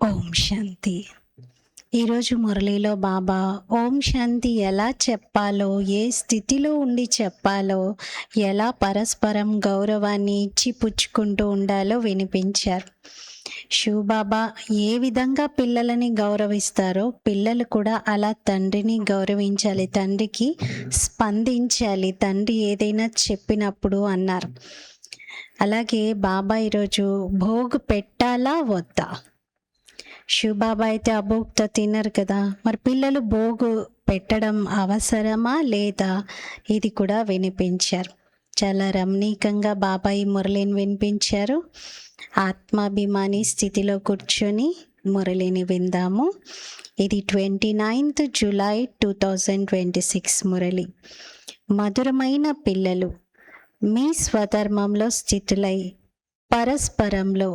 ఓం శాంతి. ఈరోజు మురళిలో బాబా ఓం శాంతి ఎలా చెప్పాలో, ఏ స్థితిలో ఉండి చెప్పాలో, ఎలా పరస్పరం గౌరవాన్ని ఇచ్చి పుచ్చుకుంటూ ఉండాలో వినిపించారు. శివబాబా ఏ విధంగా పిల్లలని గౌరవిస్తారో పిల్లలు కూడా అలా తండ్రిని గౌరవించాలి, తండ్రికి స్పందించాలి, తండ్రి ఏదైనా చెప్పినప్పుడు అన్నారు. అలాగే బాబా ఈరోజు భోగ్ పెట్టాలా వద్దా? శివబాబా అయితే అభోక్త తినరు కదా, మరి పిల్లలు భోగు పెట్టడం అవసరమా లేదా, ఇది కూడా వినిపించారు. చాలా రమణీకంగా బాబా ఈ మురళిని వినిపించారు. ఆత్మాభిమాని స్థితిలో కూర్చొని మురళిని విందాము. ఇది 29th జూలై 2026 మురళి. మధురమైన పిల్లలు, మీ స్వధర్మంలో స్థితులై పరస్పరంలో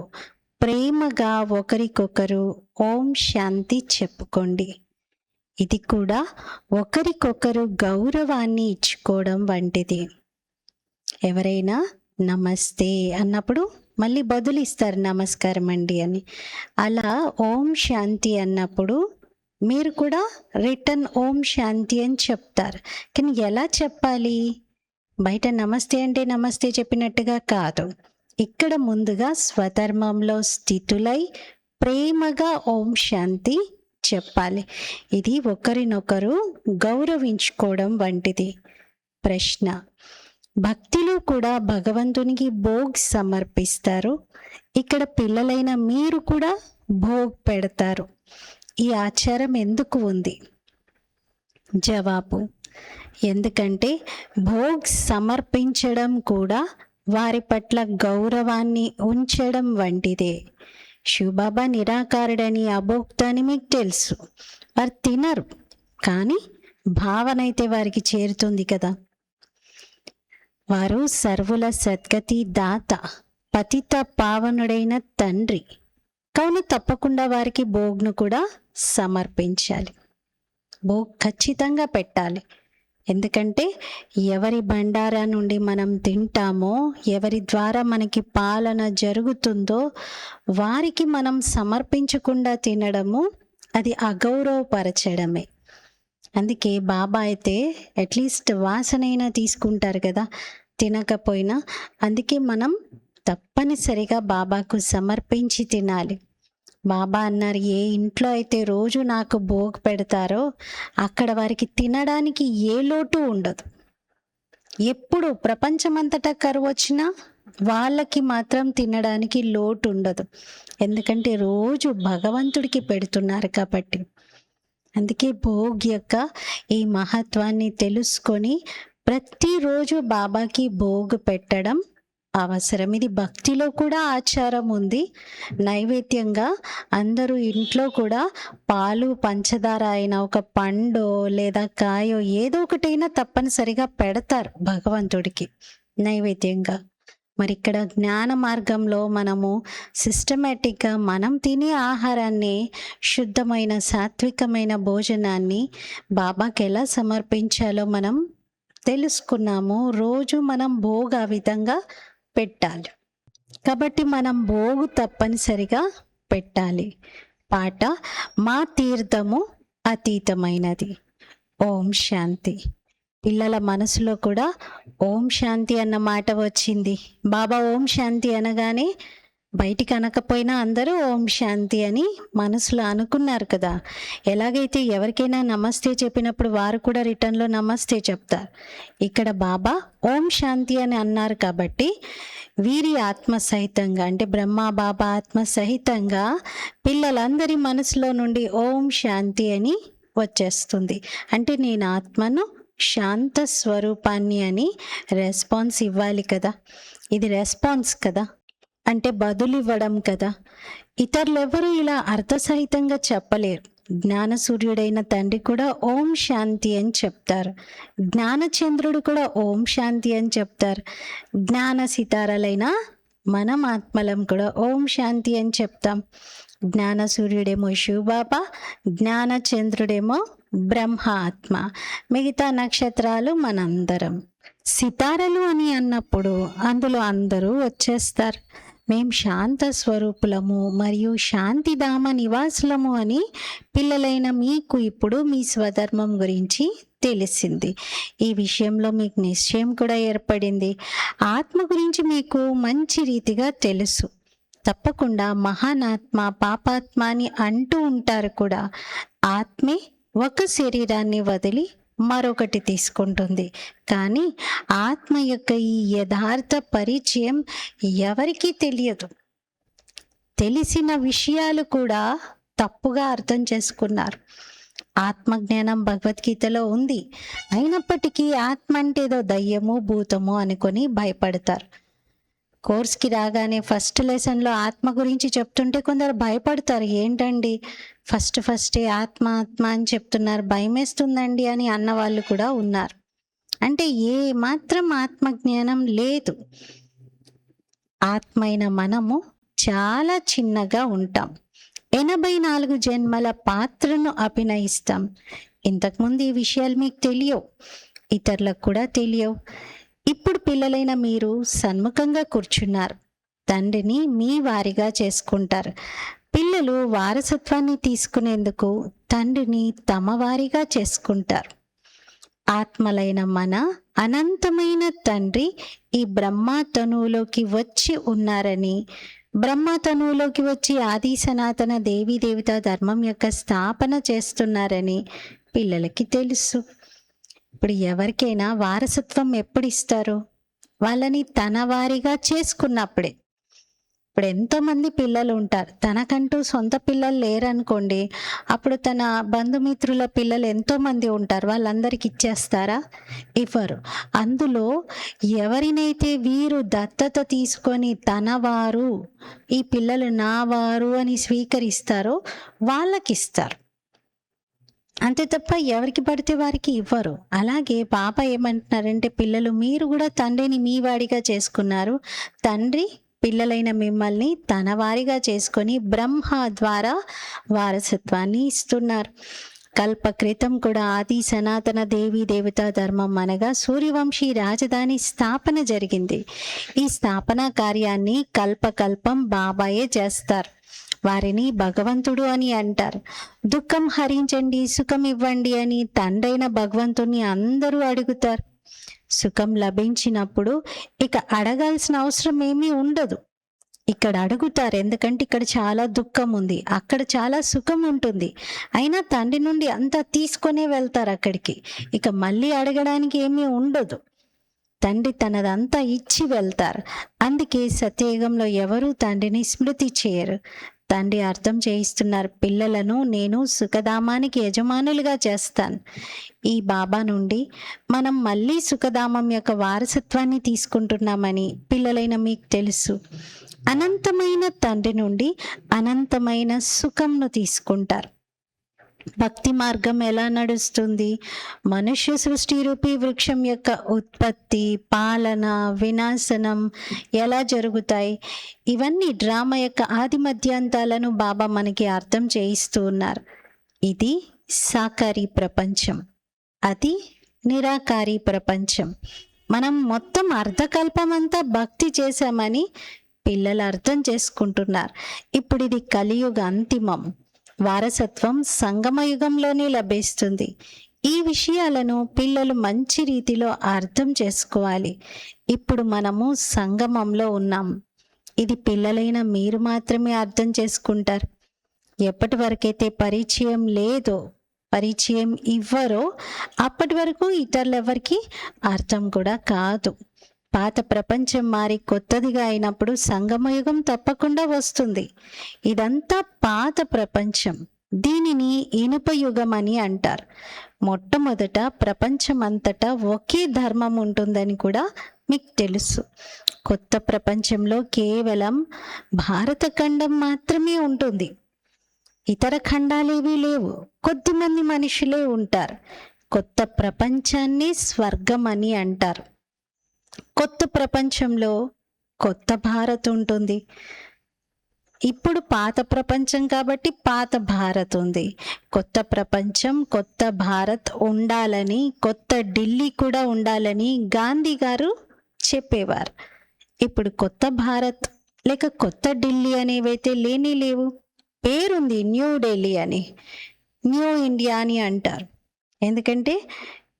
ప్రేమగా ఒకరికొకరు ఓం శాంతి చెప్పుకోండి. ఇది కూడా ఒకరికొకరు గౌరవాన్ని ఇచ్చుకోవడం వంటిది. ఎవరైనా నమస్తే అన్నప్పుడు మళ్ళీ బదులిస్తారు నమస్కారం అండి అని. అలా ఓం శాంతి అన్నప్పుడు మీరు కూడా రిటర్న్ ఓం శాంతి అని చెప్తారు. కానీ ఎలా చెప్పాలి? బయట నమస్తే అంటే నమస్తే చెప్పినట్టుగా కాదు. ఇక్కడ ముందుగా స్వధర్మంలో స్థితులై ప్రేమగా ఓం శాంతి చెప్పాలి. ఇది ఒకరినొకరు గౌరవించుకోవడం వంటిది. ప్రశ్న: భక్తిలో కూడా భగవంతునికి భోగ్ సమర్పిస్తారు. ఇక్కడ పిల్లలైన మీరు కూడా భోగ్ పెడతారు. ఈ ఆచారం ఎందుకు ఉంది? జవాబు: ఎందుకంటే భోగ్ సమర్పించడం కూడా వారి పట్ల గౌరవాన్ని ఉంచడం వంటిదే. శివబాబా నిరాకారుడని, అభోక్త అని మీకు తెలుసు. వారు తినరు, కానీ భావన అయితే వారికి చేరుతుంది కదా. వారు సర్వుల సద్గతి దాత, పతిత పావనుడైన తండ్రి. కావున తప్పకుండా వారికి భోగ్ను కూడా సమర్పించాలి. భోగ్ ఖచ్చితంగా పెట్టాలి. ఎందుకంటే ఎవరి బండారా నుండి మనం తింటామో, ఎవరి ద్వారా మనకి పాలన జరుగుతుందో వారికి మనం సమర్పించకుండా తినడము అది అగౌరవపరచడమే. అందుకే బాబా అయితే అట్లీస్ట్ వాసనైనా తీసుకుంటారు కదా, తినకపోయినా. అందుకే మనం తప్పనిసరిగా బాబాకు సమర్పించి తినాలి. బాబా అన్నారు, ఏ ఇంట్లో అయితే రోజు నాకు భోగ్ పెడతారో అక్కడ వారికి తినడానికి ఏ లోటు ఉండదు. ఎప్పుడు ప్రపంచమంతటా కరువు వచ్చినా వాళ్ళకి మాత్రం తినడానికి లోటు ఉండదు. ఎందుకంటే రోజు భగవంతుడికి పెడుతున్నారు కాబట్టి. అందుకే భోగ్ యొక్క ఈ మహత్వాన్ని తెలుసుకొని ప్రతిరోజు బాబాకి భోగ్ పెట్టడం అవసరం. ఇది భక్తిలో కూడా ఆచారం ఉంది. నైవేద్యంగా అందరూ ఇంట్లో కూడా పాలు పంచదార అయినా, ఒక పండో లేదా కాయో ఏదో ఒకటైనా తప్పనిసరిగా పెడతారు భగవంతుడికి నైవేద్యంగా. మరి ఇక్కడ జ్ఞాన మార్గంలో మనము సిస్టమేటిక్గా మనం తినే ఆహారాన్ని, శుద్ధమైన సాత్వికమైన భోజనాన్ని బాబాకి ఎలా సమర్పించాలో మనం తెలుసుకున్నాము. రోజు మనం భోగ్ ఆ విధంగా పెట్టాలి. కాబట్టి మనం భోగు తప్పనిసరిగా పెట్టాలి. పాట: మా తీర్థము అతీతమైనది. ఓం శాంతి. పిల్లల మనసులో కూడా ఓం శాంతి అన్న మాట వచ్చింది. బాబా ఓం శాంతి అనగానే బయటికి అనకపోయినా అందరూ ఓం శాంతి అని మనసులో అనుకున్నారు కదా. ఎలాగైతే ఎవరికైనా నమస్తే చెప్పినప్పుడు వారు కూడా రిటర్న్లో నమస్తే చెప్తారు. ఇక్కడ బాబా ఓం శాంతి అని అన్నారు కాబట్టి వీరి ఆత్మ సహితంగా, అంటే బ్రహ్మ బాబా ఆత్మ సహితంగా పిల్లలందరి మనసులో నుండి ఓం శాంతి అని వచ్చేస్తుంది. అంటే నేను ఆత్మను, శాంత స్వరూపాన్ని అని రెస్పాన్స్ ఇవ్వాలి కదా. ఇది రెస్పాన్స్ కదా, అంటే బదులు ఇవ్వడం కదా. ఇతరులెవరూ ఇలా అర్థసహితంగా చెప్పలేరు. జ్ఞాన సూర్యుడైన తండ్రి కూడా ఓం శాంతి అని చెప్తారు. జ్ఞానచంద్రుడు కూడా ఓం శాంతి అని చెప్తారు. జ్ఞాన సితారాలైన మనం ఆత్మలం కూడా ఓం శాంతి అని చెప్తాం. జ్ఞాన సూర్యుడేమో శివబాబా, జ్ఞానచంద్రుడేమో బ్రహ్మ ఆత్మ, మిగతా నక్షత్రాలు మనందరం. సితారలు అని అన్నప్పుడు అందులో అందరూ వచ్చేస్తారు. మేం శాంత స్వరూపులము మరియు శాంతిధామ నివాసులము అని పిల్లలైన మీకు ఇప్పుడు మీ స్వధర్మం గురించి తెలిసింది. ఈ విషయంలో మీకు నిశ్చయం కూడా ఏర్పడింది. ఆత్మ గురించి మీకు మంచి రీతిగా తెలుసు. తప్పకుండా మహానాత్మ పాపాత్మ అని అంటూ ఉంటారు కూడా. ఆత్మే ఒక శరీరాన్ని వదిలి మరొకటి తీసుకుంటుంది. కానీ ఆత్మ యొక్క ఈ యథార్థ పరిచయం ఎవరికీ తెలియదు. తెలిసిన విషయాలు కూడా తప్పుగా అర్థం చేసుకున్నారు. ఆత్మజ్ఞానం భగవద్గీతలో ఉంది. అయినప్పటికీ ఆత్మ అంటే ఏదో దయ్యము భూతము అనుకొని భయపడతారు. కోర్స్కి రాగానే ఫస్ట్ లెసన్లో ఆత్మ గురించి చెప్తుంటే కొందరు భయపడతారు. ఏంటండి ఫస్టే ఆత్మ ఆత్మ అని చెప్తున్నారు, భయమేస్తుందండి అని అన్నవాళ్ళు కూడా ఉన్నారు. అంటే ఏ మాత్రం ఆత్మజ్ఞానం లేదు. ఆత్మైన మనము చాలా చిన్నగా ఉంటాం. 84 జన్మల పాత్రను అభినయిస్తాం. ఇంతకుముందు ఈ విషయాలు మీకు తెలియవు, ఇతరులకు కూడా తెలియవు. ఇప్పుడు పిల్లలైన మీరు సన్ముఖంగా కూర్చున్నారు. తండ్రిని మీ వారిగా చేసుకుంటారు. పిల్లలు వారసత్వాన్ని తీసుకునేందుకు తండ్రిని తమ వారిగా చేసుకుంటారు. ఆత్మలైన మన అనంతమైన తండ్రి ఈ బ్రహ్మతనువులోకి వచ్చి ఉన్నారని, బ్రహ్మతనువులోకి వచ్చి ఆది సనాతన దేవీ దేవతా ధర్మం యొక్క స్థాపన చేస్తున్నారని పిల్లలకి తెలుసు. ఇప్పుడు ఎవరికైనా వారసత్వం ఎప్పుడు ఇస్తారు? వాళ్ళని తన వారిగా చేసుకున్నప్పుడే. ఇప్పుడు ఎంతోమంది పిల్లలు ఉంటారు, తనకంటూ సొంత పిల్లలు లేరనుకోండి, అప్పుడు తన బంధుమిత్రుల పిల్లలు ఎంతోమంది ఉంటారు, వాళ్ళందరికి ఇచ్చేస్తారా? ఇవ్వరు. అందులో ఎవరినైతే వీరు దత్తత తీసుకొని తన వారు, ఈ పిల్లలు నా వారు అని స్వీకరిస్తారో వాళ్ళకిస్తారు. అంతే తప్ప ఎవరికి పడితే వారికి ఇవ్వరు. అలాగే బాబా ఏమంటున్నారంటే, పిల్లలు మీరు కూడా తండ్రిని మీ వాడిగా చేసుకున్నారు. తండ్రి పిల్లలైన మిమ్మల్ని తన వారిగా చేసుకొని బ్రహ్మ ద్వారా వారసత్వాన్ని ఇస్తున్నారు. కల్ప క్రితం కూడా ఆది సనాతన దేవీ దేవతా ధర్మం అనగా సూర్యవంశీ రాజధాని స్థాపన జరిగింది. ఈ స్థాపన కార్యాన్ని కల్పకల్పం బాబాయే చేస్తారు. వారిని భగవంతుడు అని అంటారు. దుఃఖం హరించండి, సుఖం ఇవ్వండి అని తండ్రైన భగవంతుని అందరూ అడుగుతారు. సుఖం లభించినప్పుడు ఇక అడగాల్సిన అవసరం ఏమీ ఉండదు. ఇక్కడ అడుగుతారు, ఎందుకంటే ఇక్కడ చాలా దుఃఖం ఉంది, అక్కడ చాలా సుఖం ఉంటుంది. అయినా తండ్రి నుండి అంతా తీసుకొనే వెళ్తారు అక్కడికి. ఇక మళ్ళీ అడగడానికి ఏమీ ఉండదు. తండ్రి తనదంతా ఇచ్చి వెళ్తారు. అందుకే సత్యయుగంలో ఎవరూ తండ్రిని స్మృతి చేయరు. తండ్రి అర్థం చేయిస్తున్నారు, పిల్లలను నేను సుఖధామానికి యజమానులుగా చేస్తాను. ఈ బాబా నుండి మనం మళ్ళీ సుఖధామం యొక్క వారసత్వాన్ని తీసుకుంటున్నామని పిల్లలైన మీకు తెలుసు. అనంతమైన తండ్రి నుండి అనంతమైన సుఖంను తీసుకుంటారు. భక్తి మార్గం ఎలా నడుస్తుంది? మనుష్య సృష్టి రూపీ వృక్షం యొక్క ఉత్పత్తి, పాలన, వినాశనం ఎలా జరుగుతాయి? ఇవన్నీ డ్రామా యొక్క ఆది మధ్యాంతాలను బాబా మనకి అర్థం చేయిస్తూ ఉన్నారు. ఇది సాకారీ ప్రపంచం, అది నిరాకారీ ప్రపంచం. మనం మొత్తం అర్ధకల్పమంతా భక్తి చేశామని పిల్లలు అర్థం చేసుకుంటున్నారు. ఇప్పుడు ఇది కలియుగ అంతిమం. వారసత్వం సంగమయుగంలోనే లభిస్తుంది. ఈ విషయాలను పిల్లలు మంచి రీతిలో అర్థం చేసుకోవాలి. ఇప్పుడు మనము సంగమంలో ఉన్నాం. ఇది పిల్లలైన మీరు మాత్రమే అర్థం చేసుకుంటారు. ఎప్పటి వరకైతే పరిచయం లేదో, పరిచయం ఇవ్వరో, అప్పటి వరకు ఇతరులు ఎవరికి అర్థం కూడా కాదు. పాత ప్రపంచం మారి కొత్తదిగా అయినప్పుడు సంగమయుగం తప్పకుండా వస్తుంది. ఇదంతా పాత ప్రపంచం. దీనిని ఇనుప యుగం అని అంటారు. మొట్టమొదట ప్రపంచం అంతటా ఒకే ధర్మం ఉంటుందని కూడా మీకు తెలుసు. కొత్త ప్రపంచంలో కేవలం భారత ఖండం మాత్రమే ఉంటుంది. ఇతర ఖండాలేవీ లేవు. కొద్దిమంది మనుషులే ఉంటారు. కొత్త ప్రపంచాన్ని స్వర్గం అని అంటారు. కొత్త ప్రపంచంలో కొత్త భారత్ ఉంటుంది. ఇప్పుడు పాత ప్రపంచం కాబట్టి పాత భారత్ ఉంది. కొత్త ప్రపంచం, కొత్త భారత్ ఉండాలని, కొత్త ఢిల్లీ కూడా ఉండాలని గాంధీ గారు చెప్పేవారు. ఇప్పుడు కొత్త భారత్, లేక కొత్త ఢిల్లీ అనేవైతే లేనే లేవు. పేరుంది న్యూ ఢిల్లీ అని, న్యూ ఇండియా అని అంటారు. ఎందుకంటే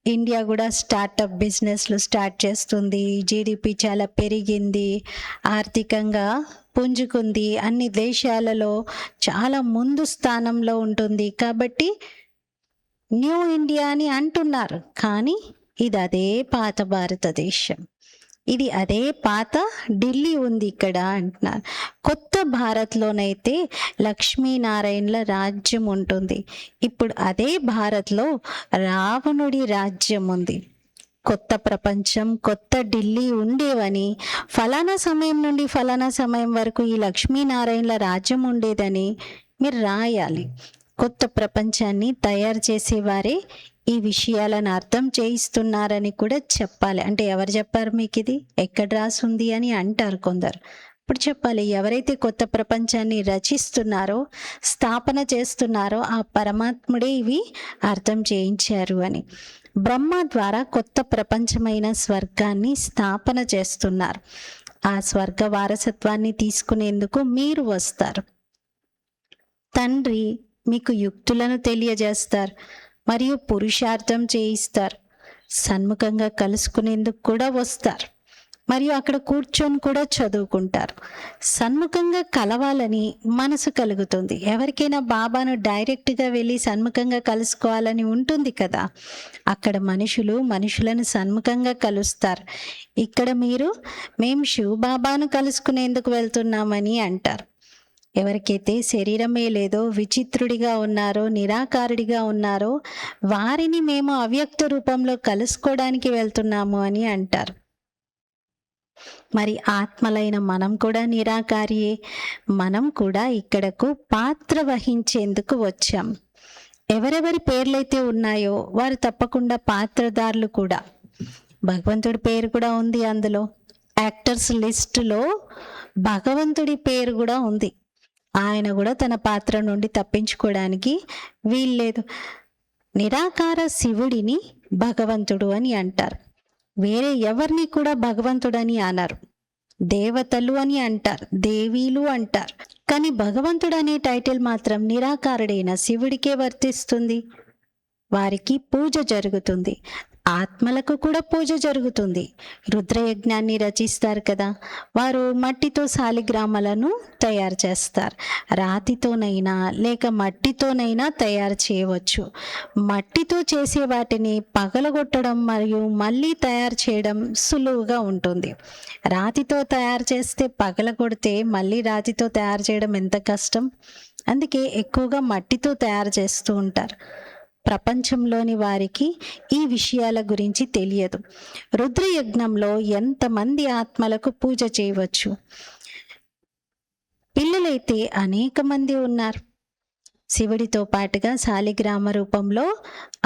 ఇండియా కూడా స్టార్టప్ బిజినెస్లు స్టార్ట్ చేస్తుంది, జీడిపి చాలా పెరిగింది, ఆర్థికంగా పుంజుకుంది, అన్ని దేశాలలో చాలా ముందు స్థానంలో ఉంటుంది. కాబట్టి న్యూ ఇండియా అని అంటున్నారు. కానీ ఇది అదే పాత భారతదేశం, ఇది అదే పాత ఢిల్లీ ఉంది ఇక్కడ అంటున్నారు. కొత్త భారత్లోనైతే లక్ష్మీనారాయణల రాజ్యం ఉంటుంది. ఇప్పుడు అదే భారత్లో రావణుడి రాజ్యం ఉంది. కొత్త ప్రపంచం, కొత్త ఢిల్లీ ఉండేవని, ఫలానా సమయం నుండి ఫలానా సమయం వరకు ఈ లక్ష్మీనారాయణల రాజ్యం ఉండేదని మీరు రాయాలి. కొత్త ప్రపంచాన్ని తయారు చేసేవారే ఈ విషయాలను అర్థం చేయిస్తున్నారని కూడా చెప్పాలి. అంటే ఎవరు చెప్పారు మీకు ఇది, ఎక్కడ రాసుంది అని అంటారు కొందరు. ఇప్పుడు చెప్పాలి, ఎవరైతే కొత్త ప్రపంచాన్ని రచిస్తున్నారో, స్థాపన చేస్తున్నారో ఆ పరమాత్ముడే ఇవి అర్థం చేయించారు అని. బ్రహ్మ ద్వారా కొత్త ప్రపంచమైన స్వర్గాన్ని స్థాపన చేస్తున్నారు. ఆ స్వర్గ వారసత్వాన్ని తీసుకునేందుకు మీరు వస్తారు. తండ్రి మీకు యుక్తులను తెలియజేస్తారు మరియు పురుషార్థం చేయిస్తారు. సన్ముఖంగా కలుసుకునేందుకు కూడా వస్తారు మరియు అక్కడ కూర్చొని కూడా చదువుకుంటారు. సన్ముఖంగా కలవాలని మనసు కలుగుతుంది. ఎవరికైనా బాబాను డైరెక్ట్గా వెళ్ళి సన్ముఖంగా కలుసుకోవాలని ఉంటుంది కదా. అక్కడ మనుషులను సన్ముఖంగా కలుస్తారు. ఇక్కడ మేము శివబాబాను కలుసుకునేందుకు వెళ్తున్నామని అంటారు. ఎవరికైతే శరీరమే లేదో, విచిత్రుడిగా ఉన్నారో, నిరాకారుడిగా ఉన్నారో వారిని మేము అవ్యక్త రూపంలో కలుసుకోవడానికి వెళ్తున్నాము అని అంటారు. మరి ఆత్మలైన మనం కూడా నిరాకారియే. మనం కూడా ఇక్కడకు పాత్ర వహించేందుకు వచ్చాం. ఎవరెవరి పేర్లైతే ఉన్నాయో వారు తప్పకుండా పాత్రదారులు కూడా. భగవంతుడి పేరు కూడా ఉంది అందులో. యాక్టర్స్ లిస్టులో భగవంతుడి పేరు కూడా ఉంది. ఆయన కూడా తన పాత్ర నుండి తప్పించుకోవడానికి వీల్లేదు. నిరాకార శివుడిని భగవంతుడు అని అంటారు. వేరే ఎవరిని కూడా భగవంతుడని అనరు. దేవతలు అని అంటారు, దేవీలు అంటారు. కానీ భగవంతుడు అనే టైటిల్ మాత్రం నిరాకారుడైన శివుడికే వర్తిస్తుంది. వారికి పూజ జరుగుతుంది. ఆత్మలకు కూడా పూజ జరుగుతుంది. రుద్రయజ్ఞాన్ని రచిస్తారు కదా, వారు మట్టితో శాలిగ్రామాలను తయారు చేస్తారు. రాతితోనైనా లేక మట్టితోనైనా తయారు చేయవచ్చు. మట్టితో చేసే వాటిని పగలగొట్టడం మరియు మళ్ళీ తయారు చేయడం సులువుగా ఉంటుంది. రాతితో తయారు చేస్తే పగలగొడితే మళ్ళీ రాతితో తయారు చేయడం ఎంత కష్టం. అందుకే ఎక్కువగా మట్టితో తయారు చేస్తూ ఉంటారు. ప్రపంచంలోని వారికి ఈ విషయాల గురించి తెలియదు. రుద్రయజ్ఞంలో ఎంతమంది ఆత్మలకు పూజ చేయవచ్చు. పిల్లలైతే అనేక మంది ఉన్నారు. శివుడితో పాటుగా శాలిగ్రామ రూపంలో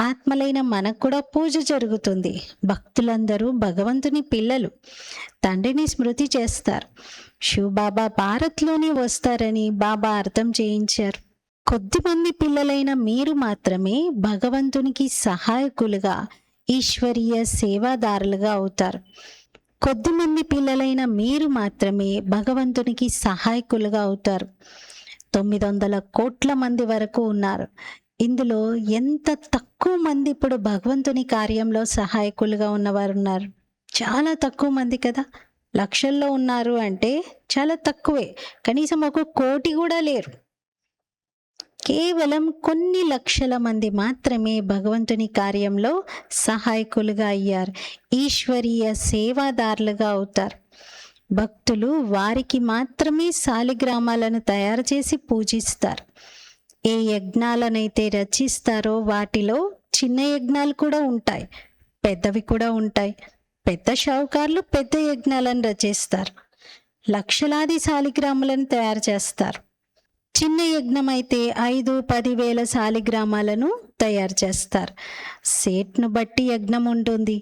ఆత్మలైన మనకు కూడా పూజ జరుగుతుంది. భక్తులందరూ భగవంతుని పిల్లలు, తండ్రిని స్మృతి చేస్తారు. శివబాబా భారత్లోనే వస్తారని బాబా అర్థం చేయించారు. కొద్దిమంది పిల్లలైన మీరు మాత్రమే భగవంతునికి సహాయకులుగా, ఈశ్వరీయ సేవాదారులుగా అవుతారు. కొద్దిమంది పిల్లలైన మీరు మాత్రమే భగవంతునికి సహాయకులుగా అవుతారు. 900 కోట్ల మంది వరకు ఉన్నారు. ఇందులో ఎంత తక్కువ మంది ఇప్పుడు భగవంతుని కార్యంలో సహాయకులుగా ఉన్నవారు ఉన్నారు? చాలా తక్కువ మంది కదా. లక్షల్లో ఉన్నారు అంటే చాలా తక్కువే. కనీసం 1 కోటి కూడా లేరు. కేవలం కొన్ని లక్షల మంది మాత్రమే భగవంతుని కార్యంలో సహాయకులుగా అయ్యారు, ఈశ్వరీయ సేవాదారులుగా అవుతారు. భక్తులు వారికి మాత్రమే శాలిగ్రామాలను తయారు చేసి పూజిస్తారు. ఏ యజ్ఞాలనైతే రచిస్తారో వాటిలో చిన్న యజ్ఞాలు కూడా ఉంటాయి, పెద్దవి కూడా ఉంటాయి. పెద్ద షావుకారులు పెద్ద యజ్ఞాలను రచిస్తారు, లక్షలాది శాలిగ్రామాలను తయారు చేస్తారు. చిన్న యజ్ఞం అయితే 5-10 వేల శాలిగ్రామాలను తయారు చేస్తారు. సేట్ను బట్టి యజ్ఞం ఉంటుంది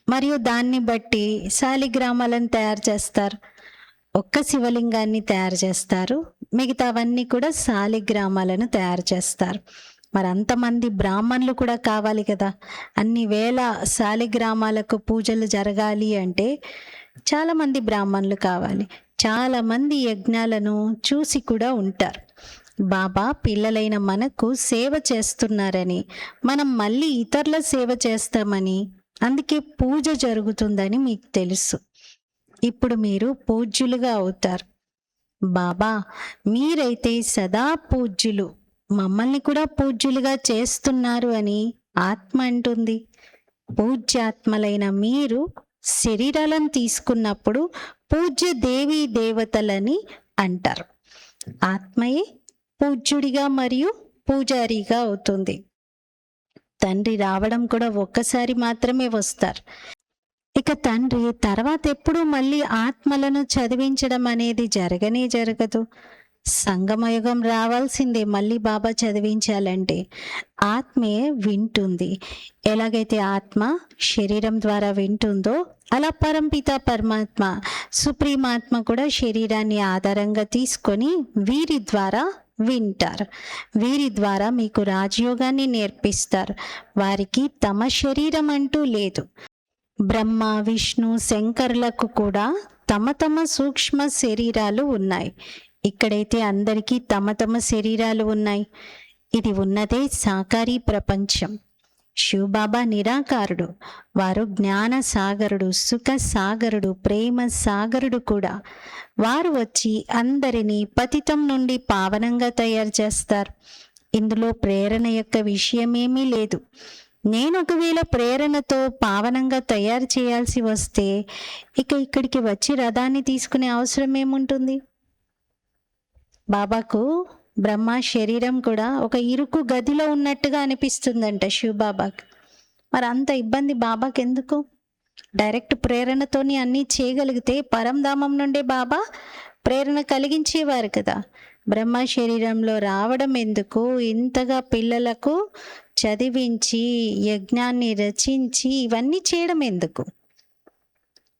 మరియు దాన్ని బట్టి శాలిగ్రామాలను తయారు చేస్తారు. ఒక్క శివలింగాన్ని తయారు చేస్తారు, మిగతావన్నీ కూడా శాలిగ్రామాలను తయారు చేస్తారు. మరి అంతమంది బ్రాహ్మణులు కూడా కావాలి కదా. అన్ని వేల శాలిగ్రామాలకు పూజలు జరగాలి అంటే చాలామంది బ్రాహ్మణులు కావాలి. చాలామంది యజ్ఞాలను చూసి కూడా ఉంటారు. బాబా పిల్లలైన మనకు సేవ చేస్తున్నారని, మనం మళ్ళీ ఇతరుల సేవ చేస్తామని, అందుకే పూజ జరుగుతుందని మీకు తెలుసు. ఇప్పుడు మీరు పూజ్యులుగా అవుతారు. బాబా మీరైతే సదా పూజ్యులు, మమ్మల్ని కూడా పూజ్యులుగా చేస్తున్నారు అని ఆత్మ అంటుంది. పూజ్యాత్మలైన మీరు శరీరాలను తీసుకున్నప్పుడు పూజ్య దేవీ దేవతలని అంటారు. ఆత్మయే పూజ్యుడిగా మరియు పూజారిగా అవుతుంది. తండ్రి రావడం కూడా ఒక్కసారి మాత్రమే వస్తారు. ఇక తండ్రి తర్వాత ఎప్పుడు మళ్ళీ ఆత్మలను చదివించడం అనేది జరగనే జరగదు. సంగమయుగం రావాల్సిందే మళ్ళీ బాబా చదివించాలంటే. ఆత్మే వింటుంది. ఎలాగైతే ఆత్మ శరీరం ద్వారా వింటుందో, అలా పరంపిత పరమాత్మ సుప్రీమాత్మ కూడా శరీరాన్ని ఆధారంగా తీసుకొని వీరి ద్వారా వింటారు. వీరి ద్వారా మీకు రాజయోగాన్ని నేర్పిస్తారు. వారికి తమ శరీరం అంటూ లేదు. బ్రహ్మ విష్ణు శంకర్లకు కూడా తమ తమ సూక్ష్మ శరీరాలు ఉన్నాయి. ఇక్కడైతే అందరికీ తమ తమ శరీరాలు ఉన్నాయి. ఇది ఉన్నదే సాకారీ ప్రపంచం. శివబాబా నిరాకారుడు. వారు జ్ఞాన సాగరుడు, సుఖ సాగరుడు, ప్రేమ సాగరుడు కూడా. వారు వచ్చి అందరినీ పతితం నుండి పావనంగా తయారు చేస్తారు. ఇందులో ప్రేరణ యొక్క విషయమేమీ లేదు. నేను ఒకవేళ ప్రేరణతో పావనంగా తయారు చేయాల్సి వస్తే ఇక్కడికి వచ్చి రథాన్ని తీసుకునే అవసరం ఏముంటుంది? బాబాకు బ్రహ్మ శరీరం కూడా ఒక ఇరుకు గదిలో ఉన్నట్టుగా అనిపిస్తుందంట శివబాబాకి. మరి అంత ఇబ్బంది బాబాకి ఎందుకు? డైరెక్ట్ ప్రేరణతోని అన్నీ చేయగలిగితే పరంధామం నుండే బాబా ప్రేరణ కలిగించేవారు కదా. బ్రహ్మ శరీరంలో రావడం ఎందుకు? ఇంతగా పిల్లలకు చదివించి యజ్ఞాన్ని రచించి ఇవన్నీ చేయడం ఎందుకు?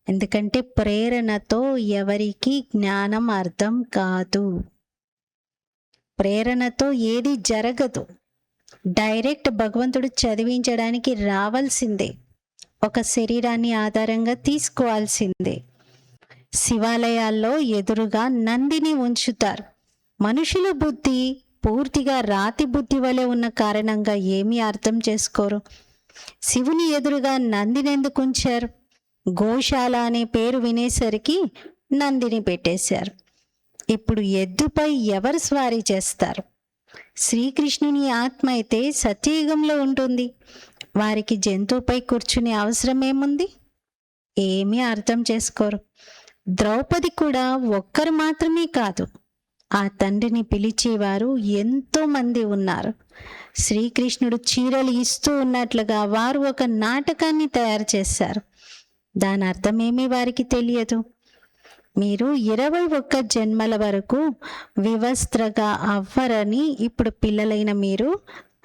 ఎందుకంటే ప్రేరణతో ఎవరికి జ్ఞానం అర్థం కాదు. ప్రేరణతో ఏది జరగదు. డైరెక్ట్ భగవంతుడు చదివించడానికి రావాల్సిందే. ఒక శరీరాన్ని ఆధారంగా తీసుకోవాల్సిందే. శివాలయాల్లో ఎదురుగా నందిని ఉంచుతారు. మనుషుల బుద్ధి పూర్తిగా రాతి బుద్ధి వలె ఉన్న కారణంగా ఏమీ అర్థం చేసుకోరు. శివుని ఎదురుగా నందిని ఎందుకు ఉంచారు? గోశాల అనే పేరు వినేసరికి నందిని పెట్టేశారు. ఇప్పుడు ఎద్దుపై ఎవరు స్వారీ చేస్తారు? శ్రీకృష్ణుని ఆత్మ అయితే సత్యయుగంలో ఉంటుంది. వారికి జంతువుపై కూర్చునే అవసరం ఏముంది? ఏమీ అర్థం చేసుకోరు. ద్రౌపది కూడా ఒక్కరు మాత్రమే కాదు, ఆ తండ్రిని పిలిచేవారు ఎంతో మంది ఉన్నారు. శ్రీకృష్ణుడు చీరలు ఇస్తూ ఉన్నట్లుగా వారు ఒక నాటకాన్ని తయారు చేశారు. దాని అర్థమేమీ వారికి తెలియదు. మీరు 21 జన్మల వరకు వివస్త్రగా అవ్వరని ఇప్పుడు పిల్లలైన మీరు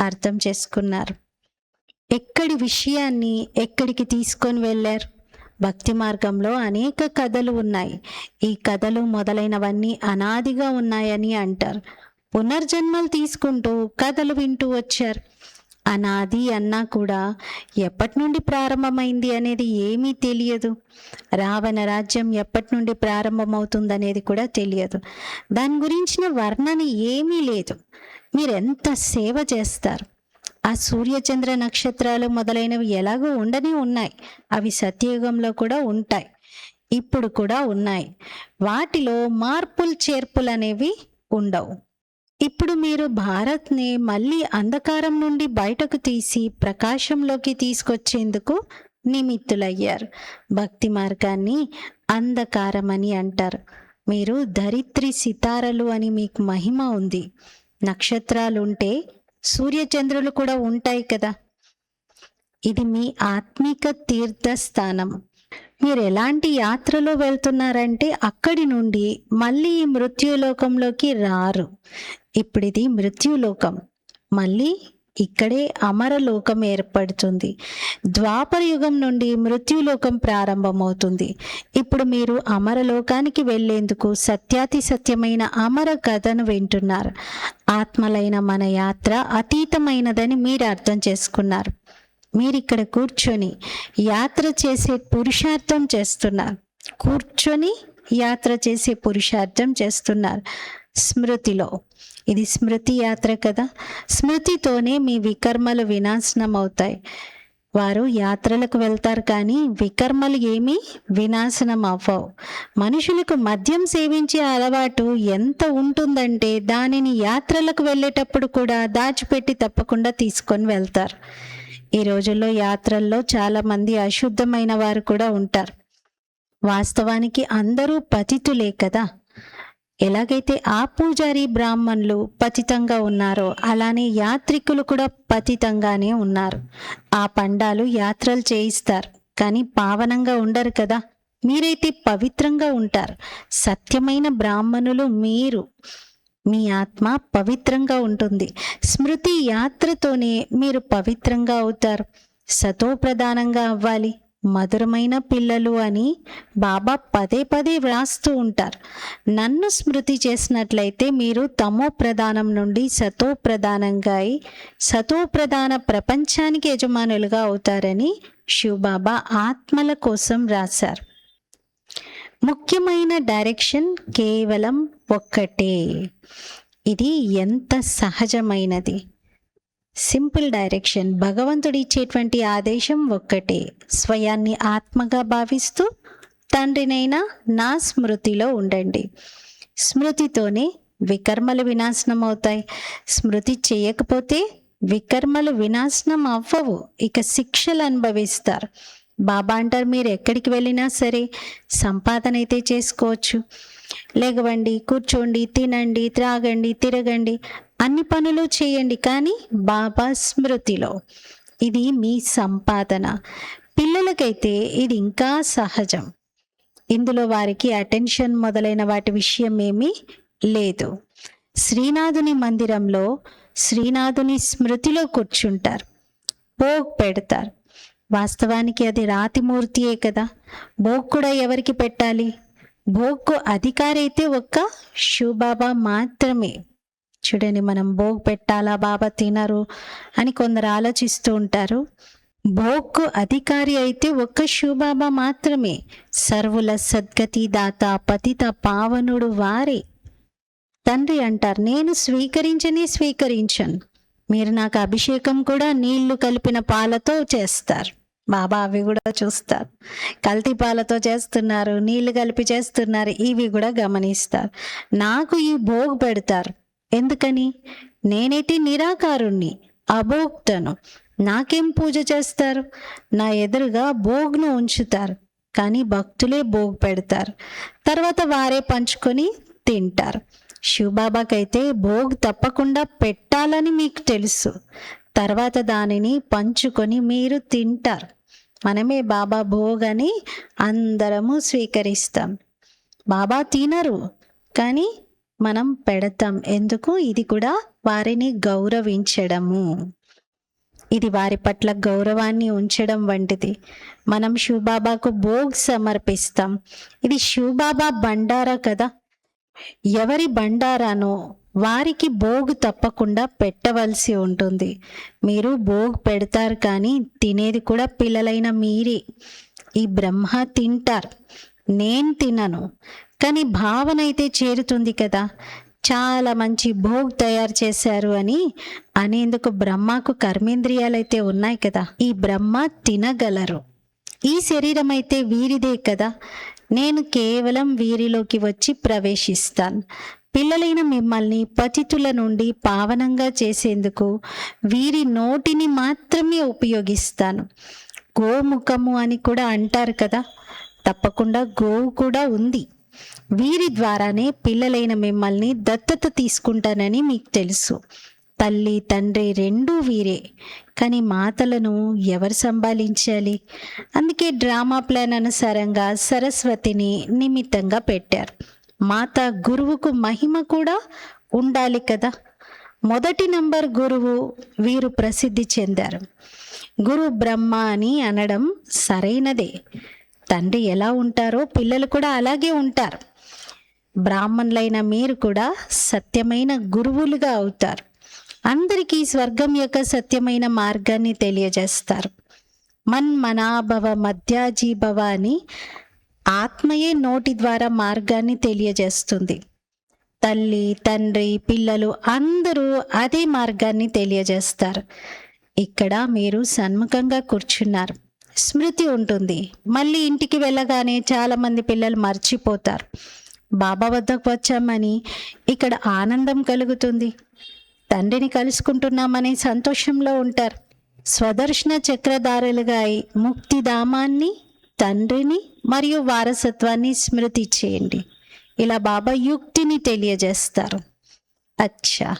అర్థం చేసుకున్నారు. ఎక్కడి విషయాన్ని ఎక్కడికి తీసుకొని వెళ్ళారు? భక్తి మార్గంలో అనేక కథలు ఉన్నాయి. ఈ కథలు మొదలైనవన్నీ అనాదిగా ఉన్నాయని అంటారు. పునర్జన్మలు తీసుకుంటూ కథలు వింటూ వచ్చారు. అనాది అన్నా కూడా ఎప్పటి నుండి ప్రారంభమైంది అనేది ఏమీ తెలియదు. రావణ రాజ్యం ఎప్పటి నుండి ప్రారంభమవుతుందనేది కూడా తెలియదు. దాని గురించిన వర్ణన ఏమీ లేదు. మీరెంత సేవ చేస్తారు? ఆ సూర్యచంద్ర నక్షత్రాలు మొదలైనవి ఎలాగో ఉండనే ఉన్నాయి. అవి సత్యయుగంలో కూడా ఉంటాయి, ఇప్పుడు కూడా ఉన్నాయి. వాటిలో మార్పులు చేర్పులు అనేవి ఉండవు. ఇప్పుడు మీరు భారత్ని మళ్ళీ అంధకారం నుండి బయటకు తీసి ప్రకాశంలోకి తీసుకొచ్చేందుకు నిమిత్తులయ్యారు. భక్తి మార్గాన్ని అంధకారం అని అంటారు. మీరు ధరిత్రి సితారలు అని మీకు మహిమ ఉంది. నక్షత్రాలు ఉంటే సూర్యచంద్రులు కూడా ఉంటాయి కదా. ఇది మీ ఆత్మిక తీర్థస్థానం. మీరు ఎలాంటి యాత్రలో వెళ్తున్నారంటే అక్కడి నుండి మళ్ళీ ఈ మృత్యులోకంలోకి రారు. ఇప్పుడు ఇది మృత్యులోకం. మళ్ళీ ఇక్కడే అమరలోకం ఏర్పడుతుంది. ద్వాపర యుగం నుండి మృత్యులోకం ప్రారంభమవుతుంది. ఇప్పుడు మీరు అమరలోకానికి వెళ్ళేందుకు సత్యాతి సత్యమైన అమర కథను వింటున్నారు. ఆత్మలైన మన యాత్ర అతీతమైనదని మీరు అర్థం చేసుకున్నారు. మీరిక్కడ కూర్చొని యాత్ర చేసే పురుషార్థం చేస్తున్నారు. కూర్చొని యాత్ర చేసే పురుషార్థం చేస్తున్నారు స్మృతిలో. ఇది స్మృతి యాత్ర కదా. స్మృతితోనే మీ వికర్మలు వినాశనం అవుతాయి. వారు యాత్రలకు వెళ్తారు కానీ వికర్మలు ఏమీ వినాశనం అవ్వవు. మనుషులకు మద్యం సేవించే అలవాటు ఎంత ఉంటుందంటే దానిని యాత్రలకు వెళ్ళేటప్పుడు కూడా దాచిపెట్టి తప్పకుండా తీసుకొని వెళ్తారు. ఈ రోజుల్లో యాత్రల్లో చాలామంది అశుద్ధమైన వారు కూడా ఉంటారు. వాస్తవానికి అందరూ పతితులే కదా. ఎలాగైతే ఆ పూజారి బ్రాహ్మణులు పతితంగా ఉన్నారో అలానే యాత్రికులు కూడా పతితంగానే ఉన్నారు. ఆ పండాలు యాత్రలు చేయిస్తారు కానీ పావనంగా ఉండరు కదా. మీరైతే పవిత్రంగా ఉంటారు. సత్యమైన బ్రాహ్మణులు మీరు. మీ ఆత్మ పవిత్రంగా ఉంటుంది. స్మృతి యాత్రతోనే మీరు పవిత్రంగా అవుతారు. సతో ప్రధానంగా అవ్వాలి. మధురమైన పిల్లలు అని బాబా పదే పదే వ్రాస్తూ ఉంటారు. నన్ను స్మృతి చేసినట్లయితే మీరు తమో ప్రధానం నుండి సతో ప్రధానంగా అయి సతో ప్రధాన ప్రపంచానికి యజమానులుగా అవుతారని శివబాబా ఆత్మల కోసం రాశారు. ముఖ్యమైన డైరెక్షన్ కేవలం ఒక్కటే. ఇది ఎంత సహజమైనది. Simple direction. భగవంతుడు ఇచ్చేటువంటి ఆదేశం ఒక్కటే. స్వయాన్ని ఆత్మగా భావిస్తూ తండ్రినైనా నా స్మృతిలో ఉండండి. స్మృతితోనే వికర్మలు వినాశనం అవుతాయి. స్మృతి చేయకపోతే వికర్మలు వినాశనం అవ్వవు, ఇక శిక్షలు అనుభవిస్తారు. బాబా అంటారు, మీరు ఎక్కడికి వెళ్ళినా సరే సంపాదన అయితే చేసుకోవచ్చు. లేగవండి, కూర్చోండి, తినండి, త్రాగండి, తిరగండి, అన్ని పనులు చేయండి, కానీ బాబా స్మృతిలో. ఇది మీ సంపాదన. పిల్లలకైతే ఇది ఇంకా సహజం. ఇందులో వారికి అటెన్షన్ మొదలైన వాటి విషయం ఏమీ లేదు. శ్రీనాథుని మందిరంలో శ్రీనాథుని స్మృతిలో కూర్చుంటారు, భోగ్ పెడతారు. వాస్తవానికి అది రాతిమూర్తియే కదా. భోగ్ కూడా ఎవరికి పెట్టాలి? భోగ్కు అధికారి అయితే ఒక్క శివబాబా మాత్రమే. చూడండి, మనం భోగ్ పెట్టాలా, బాబా తినరు అని కొందరు ఆలోచిస్తూ ఉంటారు. భోగ్కు అధికారి అయితే ఒక్క శివబాబా మాత్రమే. సర్వుల సద్గతి దాత పతిత పావనుడు వారే. తండ్రి అంటారు, నేను స్వీకరించను. మీరు నాకు అభిషేకం కూడా నీళ్లు కలిపిన పాలతో చేస్తారు. బాబా అవి కూడా చూస్తారు. కల్తీ పాలతో చేస్తున్నారు, నీళ్లు కలిపి చేస్తున్నారు, ఇవి కూడా గమనిస్తారు. నాకు ఈ భోగ్ పెడతారు. ఎందుకని? నేనైతే నిరాకారుణ్ణి, అభోక్తను. నాకేం పూజ చేస్తారు? నా ఎదురుగా భోగ్ను ఉంచుతారు, కానీ భక్తులే భోగ్ పెడతారు. తర్వాత వారే పంచుకొని తింటారు. శివబాబాకైతే భోగ్ తప్పకుండా పెట్టాలని మీకు తెలుసు. తర్వాత దానిని పంచుకొని మీరు తింటారు. మనమే బాబా భోగ్ అని అందరము స్వీకరిస్తాం. బాబా తినరు, కానీ మనం పెడతాం. ఎందుకు? ఇది కూడా వారిని గౌరవించడము. ఇది వారి పట్ల గౌరవాన్ని ఉంచడం వంటిది. మనం శివబాబాకు భోగ్ సమర్పిస్తాం. ఇది శివబాబా బండారా కదా. ఎవరి బండారానో వారికి భోగ్ తప్పకుండా పెట్టవలసి ఉంటుంది. మీరు భోగ్ పెడతారు, కానీ తినేది కూడా పిల్లలైన మీరే. ఈ బ్రహ్మ తింటారు, నేను తినను, కానీ భావన అయితే చేరుతుంది కదా. చాలా మంచి భోగ్ తయారు చేశారు అని అనేందుకు బ్రహ్మకు కర్మేంద్రియాలైతే ఉన్నాయి కదా. ఈ బ్రహ్మ తినగలరు. ఈ శరీరం అయితే వీరిదే కదా. నేను కేవలం వీరిలోకి వచ్చి ప్రవేశిస్తాను. పిల్లలైన మిమ్మల్ని పతితుల నుండి పావనంగా చేసేందుకు వీరి నోటిని మాత్రమే ఉపయోగిస్తాను. గోముఖము అని కూడా అంటారు కదా. తప్పకుండా గోవు కూడా ఉంది. వీరి ద్వారానే పిల్లలైన మిమ్మల్ని దత్తత తీసుకుంటానని మీకు తెలుసు. తల్లి తండ్రి రెండూ వీరే, కానీ మాతలను ఎవరు సంభాళించాలి? అందుకే డ్రామా ప్లాన్ అనుసారంగా సరస్వతిని నిమిత్తంగా పెట్టారు. మాత గురువుకు మహిమ కూడా ఉండాలి కదా. మొదటి నంబర్ గురువు వీరు ప్రసిద్ధి చెందారు. గురు బ్రహ్మ అని అనడం సరైనదే. తండ్రి ఎలా ఉంటారో పిల్లలు కూడా అలాగే ఉంటారు. బ్రాహ్మణులైన మీరు కూడా సత్యమైన గురువులుగా అవుతారు. అందరికీ స్వర్గం యొక్క సత్యమైన మార్గాన్ని తెలియజేస్తారు. మన్మనాభవ మధ్యాజీభవ అని ఆత్మయే నోటి ద్వారా మార్గాన్ని తెలియజేస్తుంది. తల్లి, తండ్రి, పిల్లలు అందరూ అదే మార్గాన్ని తెలియజేస్తారు. ఇక్కడ మీరు సన్ముఖంగా కూర్చున్నారు, స్మృతి ఉంటుంది. మళ్ళీ ఇంటికి వెళ్ళగానే చాలామంది పిల్లలు మర్చిపోతారు. బాబా వద్దకు వచ్చామని ఇక్కడ ఆనందం కలుగుతుంది, తండ్రిని కలుసుకుంటున్నామనే సంతోషంలో ఉంటారు. స్వదర్శన చక్రధారులుగా అయి ముక్తిధామాన్ని, తండ్రిని మరియు వారసత్వాన్ని స్మృతి చేయండి. ఇలా బాబా యుక్తిని తెలియజేస్తారు. అచ్చా,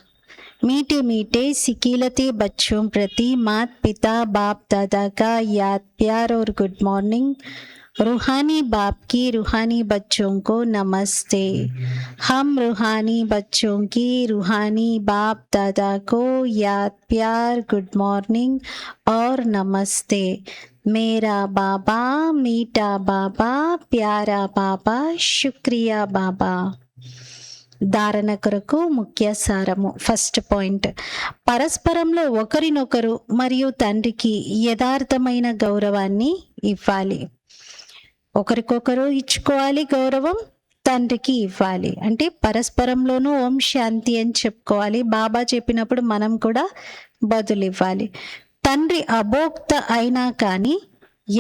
मीठे मीठे सिकीलते बच्चों प्रति मात पिता बाप दादा का याद प्यार और गुड मॉर्निंग। रूहानी बाप की रूहानी बच्चों को नमस्ते। हम रूहानी बच्चों की रूहानी बाप दादा को याद प्यार गुड मॉर्निंग और नमस्ते। मेरा बाबा मीठा बाबा प्यारा बाबा शुक्रिया बाबा। ధారణ కొరకు ముఖ్య సారము. ఫస్ట్ పాయింట్, పరస్పరంలో ఒకరినొకరు మరియు తండ్రికి యథార్థమైన గౌరవాన్ని ఇవ్వాలి. ఒకరికొకరు ఇచ్చుకోవాలి గౌరవం, తండ్రికి ఇవ్వాలి. అంటే పరస్పరంలోనూ ఓం శాంతి అని చెప్పుకోవాలి. బాబా చెప్పినప్పుడు మనం కూడా బదులు ఇవ్వాలి. తండ్రి అభోక్త అయినా కానీ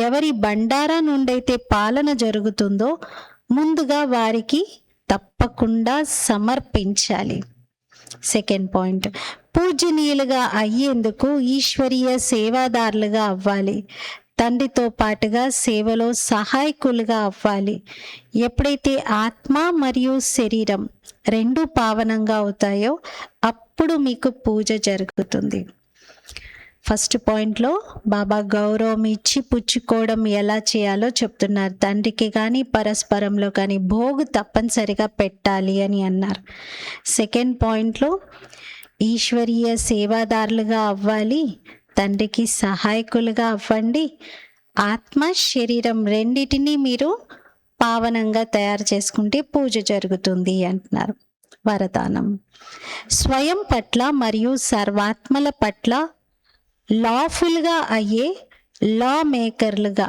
ఎవరి బండారా నుండైతే పాలన జరుగుతుందో ముందుగా వారికి తప్పకుండా సమర్పించాలి. సెకండ్ పాయింట్, పూజనీయులుగా అయ్యేందుకు ఈశ్వరీయ సేవాదారులుగా అవ్వాలి. తండ్రితో పాటుగా సేవలో సహాయకులుగా అవ్వాలి. ఎప్పుడైతే ఆత్మ మరియు శరీరం రెండు పావనంగా అవుతాయో అప్పుడు మీకు పూజ జరుగుతుంది. ఫస్ట్ పాయింట్లో బాబా గౌరవం ఇచ్చి పుచ్చుకోవడం ఎలా చేయాలో చెప్తున్నారు. తండ్రికి కానీ పరస్పరంలో కానీ భోగు తప్పనిసరిగా పెట్టాలి అని అన్నారు. సెకండ్ పాయింట్లో ఈశ్వరీయ సేవాదారులుగా అవ్వాలి, తండ్రికి సహాయకులుగా అవ్వండి. ఆత్మ శరీరం రెండిటిని మీరు పావనంగా తయారు చేసుకుంటే పూజ జరుగుతుంది అంటున్నారు. వరదానం, స్వయం పట్ల మరియు సర్వాత్మల పట్ల లాఫుల్గా అయ్యే లా మేకర్లుగా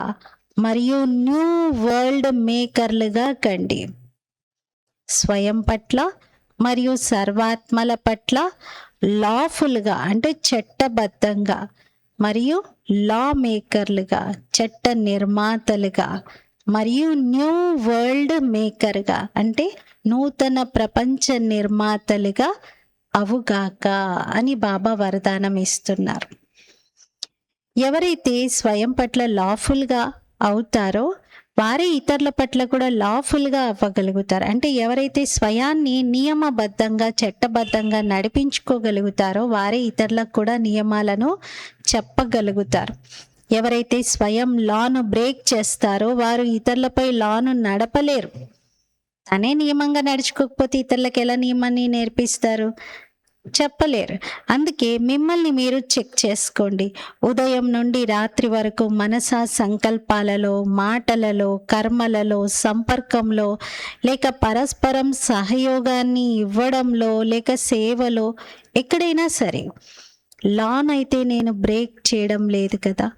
మరియు న్యూ వరల్డ్ మేకర్లుగా కండి. స్వయం పట్ల మరియు సర్వాత్మల పట్ల లాఫుల్గా అంటే చట్టబద్ధంగా మరియు లా మేకర్లుగా చట్ట నిర్మాతలుగా మరియు న్యూ వరల్డ్ మేకర్గా అంటే నూతన ప్రపంచ నిర్మాతలుగా అవుగాక అని బాబా వరదానం ఇస్తున్నారు. ఎవరైతే స్వయం పట్ల లాఫుల్గా అవుతారో వారే ఇతరుల పట్ల కూడా లాఫుల్గా అవ్వగలుగుతారు. అంటే ఎవరైతే స్వయాన్ని నియమబద్ధంగా చట్టబద్ధంగా నడిపించుకోగలుగుతారో వారే ఇతరులకు కూడా నియమాలను చెప్పగలుగుతారు. ఎవరైతే స్వయం లాను బ్రేక్ చేస్తారో వారు ఇతరులపై లాను నడపలేరు. తనే నియమంగా నడుచుకోకపోతే ఇతరులకు ఎలా నియమాన్ని నేర్పిస్తారు? చెప్పలేరు. అందుకే మిమ్మల్ని మీరు చెక్ చేసుకోండి. ఉదయం నుండి రాత్రి వరకు మనసా సంకల్పాలలో, మాటలలో, కర్మలలో, సంపర్కంలో, లేక పరస్పరం సహయోగాన్ని ఇవ్వడంలో, లేక సేవలో, ఎక్కడైనా సరే లాన్ అయితే నేను బ్రేక్ చేయడం లేదు కదా,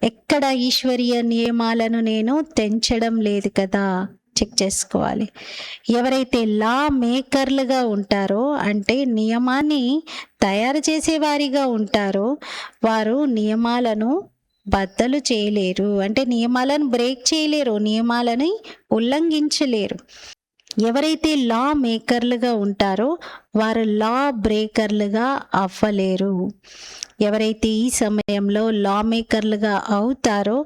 ఎక్కడ ఈశ్వరీయ నియమాలను నేను తెంచడం లేదు కదా, చెక్ చేసుకోవాలి. ఎవరైతే లా మేకర్లుగా ఉంటారో అంటే నియమాన్ని తయారు చేసేవారిగా ఉంటారో వారు నియమాలను బద్దలు చేయలేరు. అంటే నియమాలను బ్రేక్ చేయలేరు, నియమాలని ఉల్లంఘించలేరు. ఎవరైతే లా మేకర్లుగా ఉంటారో వారు లా బ్రేకర్లుగా అవ్వలేరు. ఎవరైతే ఈ సమయంలో లా మేకర్లుగా అవుతారో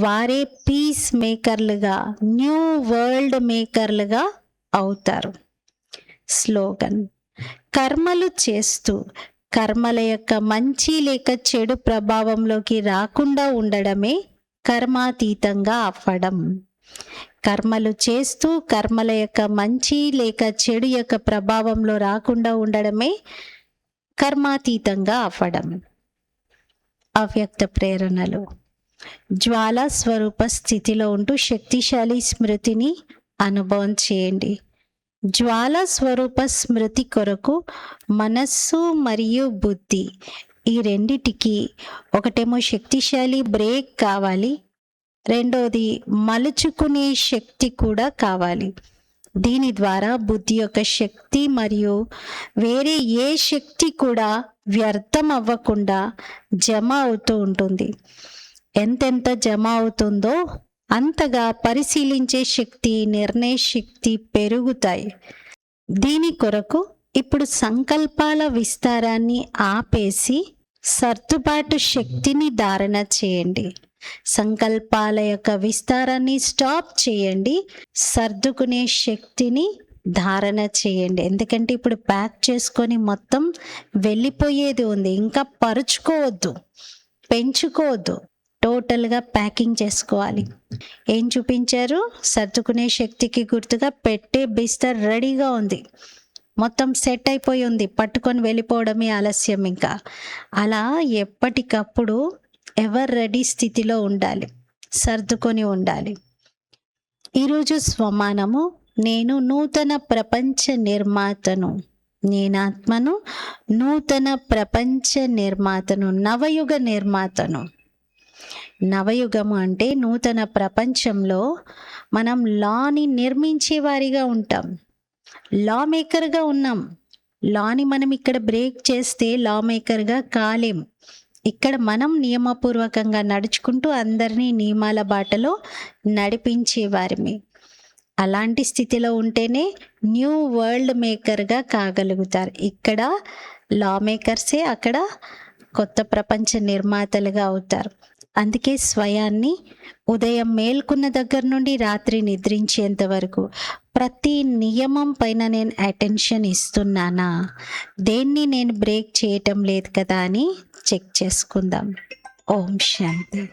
వారే పీస్ మేకర్లుగా, న్యూ వరల్డ్ మేకర్లుగా అవుతారు. స్లోగన్, కర్మలు చేస్తూ కర్మల యొక్క మంచి లేక చెడు ప్రభావంలోకి రాకుండా ఉండడమే కర్మాతీతంగా అవ్వడం. కర్మలు చేస్తూ కర్మల యొక్క మంచి లేక చెడు యొక్క ప్రభావంలో రాకుండా ఉండడమే కర్మాతీతంగా అవ్వడం. అవ్యక్త ప్రేరణలు, జ్వాలా స్వరూప స్థితిలో ఉంటూ శక్తిశాలి స్మృతిని అనుభవం చేయండి. జ్వాలా స్వరూప స్మృతి కొరకు మనస్సు మరియు బుద్ధి ఈ రెండిటికి ఒకటేమో శక్తిశాలి బ్రేక్ కావాలి, రెండోది మలుచుకునే శక్తి కూడా కావాలి. దీని ద్వారా బుద్ధి యొక్క శక్తి మరియు వేరే ఏ శక్తి కూడా వ్యర్థం అవ్వకుండా జమ అవుతూ ఉంటుంది. ఎంతెంత జమ అవుతుందో అంతగా పరిశీలించే శక్తి, నిర్ణయ శక్తి పెరుగుతాయి. దీని కొరకు ఇప్పుడు సంకల్పాల విస్తారాన్ని ఆపేసి సర్దుబాటు శక్తిని ధారణ చేయండి. సంకల్పాల యొక్క విస్తారాన్ని స్టాప్ చేయండి. సర్దుకునే శక్తిని ధారణ చేయండి. ఎందుకంటే ఇప్పుడు ప్యాక్ చేసుకొని మొత్తం వెళ్ళిపోయేది ఉంది. ఇంకా పరుచుకోవద్దు, పెంచుకోవద్దు, టోటల్గా ప్యాకింగ్ చేసుకోవాలి. ఏం చూపించారు? సర్దుకునే శక్తికి గుర్తుగా పెట్టే బిస్తర్ రెడీగా ఉంది, మొత్తం సెట్ అయిపోయి ఉంది. పట్టుకొని వెళ్ళిపోవడమే ఆలస్యం. ఇంకా అలా ఎప్పటికప్పుడు ఎవర్ రెడీ స్థితిలో ఉండాలి, సర్దుకొని ఉండాలి. ఈరోజు స్వమానము: నేను నూతన ప్రపంచ నిర్మాతను, నేనాత్మను, నూతన ప్రపంచ నిర్మాతను, నవయుగ నిర్మాతను. నవయుగము అంటే నూతన ప్రపంచంలో మనం లాని నిర్మించే వారిగా ఉంటాం. లా మేకర్గా ఉన్నాం. లాని మనం ఇక్కడ బ్రేక్ చేస్తే లా మేకర్గా కాలేం. ఇక్కడ మనం నియమపూర్వకంగా నడుచుకుంటూ అందరినీ నియమాల బాటలో నడిపించేవారిమి. అలాంటి స్థితిలో ఉంటేనే న్యూ వరల్డ్ మేకర్గా కాగలుగుతారు. ఇక్కడ లా మేకర్సే అక్కడ కొత్త ప్రపంచ నిర్మాతలుగా అవుతారు. అందుకే స్వయాన్ని ఉదయం మేల్కొన్న దగ్గర నుండి రాత్రి నిద్రించేంత వరకు ప్రతి నియమం పైన నేను అటెన్షన్ ఇస్తున్నానా, దేన్ని నేను బ్రేక్ చేయటం లేదు కదా అని చెక్ చేసుకుందాం. ఓం శాంతి.